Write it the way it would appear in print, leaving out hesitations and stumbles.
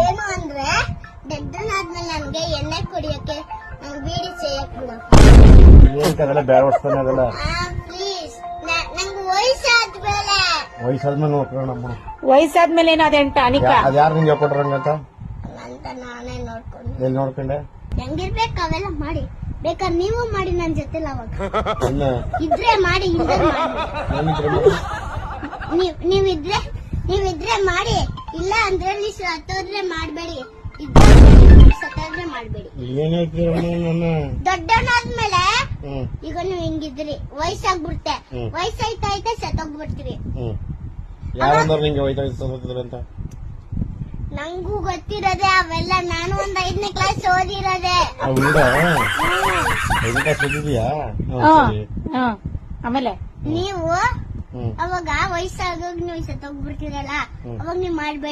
ಏನು ಅಂದ್ರೆ ದೊಡ್ಡನಾದ್ಮೇಲೆ ನನ್ಗೆ ಎಣ್ಣೆ ಕುಡಿಯಕ್ಕೆ ನಂಗೆ ಬೀಡಿ ಸೇಯಕ್ ಬಿಡು ಅದೆಲ್ಲ ಬೇಡ ಹೊಡ್ಸ್ತಾನೆ ಅದೆಲ್ಲ. ಪ್ಲೀಸ್ ನಂಗೆ ವಯಸ್ಸಾದ್ಮೇಲೆ ವಯಸ್ಸಾದ್ಮೇಲೆ ನೋಡ್ಕೊಳ್ಳೋಣ ನಮ್ಮ. ವಯಸ್ಸಾದ್ಮೇಲೆ ಏನೋ ಅದೇಂಟ ಅನಿಕ ಅದ್ಯಾರು ನಿಂಗೆ ಹೇಳ್ಕೊಟ್ರಂಗಂತ? ಅಂತ ನಾನೇ ನೋಡ್ಕೊಂಡು ಎಲ್ಲಿ ನೋಡ್ಕೊಂಡೆ? ಹೆಂಗಿರ್ಬೇಕು ಅವೆಲ್ಲ ಮಾಡಿ ಬೇಕಾದ್ರೆ ನೀವು ಮಾಡಿ ನನ್ ಜೊತೆಲಿ ಅವಾಗ ಇಲ್ಲ ಇದ್ರೆ ಮಾಡಿ ಇಲ್ದೇ ಏನಿದ್ರು ನೀವಿದ್ರೆ ಮಾಡಿ ಇಲ್ಲ ಅಂದ್ರೆ ನೀವು ಸತ್ತೋದ್ರೆ ಮಾಡ್ಬೇಡಿ ಸತ್ತೋದ್ರೆ ಮಾಡ್ಬೇಡಿ. ಏನ್ ಹೇಳ್ತೀರ ನನ್ನ? ದೊಡ್ಡವನಾದ್ಮೇಲೆ ಹ್ಮ್ ಈಗ ನೀವು ಹಿಂಗಿದ್ರಿ ವಯಸ್ಸಾಗ್ಬಿಡ್ತೆ ವಯಸ್ಸಾಯ್ತಾ ಸತ್ತೋಗ್ಬಿಡ್ತೀರಿ. ಯಾರಂದ್ರೆ ನಿಂಗೆ ಹೋಯ್ತಾ ಅಂತ? ನಂಗೂ ಗೊತ್ತಿರೋದೆ ಅವೆಲ್ಲ. ನಾನು ಒಂದ್ 5ನೇ ಕ್ಲಾಸ್ ಓದಿರೋದೆ. ಹೌದಾ? 5ನೇ ಕ್ಲಾಸ್ ಓದಿದ್ಯಾ? ಆಮೇಲೆ ನೀವು ಅವಾಗ ವಯಸ್ಸಾಗೋಗ್ ನೀವು ಸತ್ತೋಗ್ಬಿಡ್ತೀರಲ್ಲ ಅವಾಗ ನೀವ್ ಮಾಡ್ಬೇಡಿ.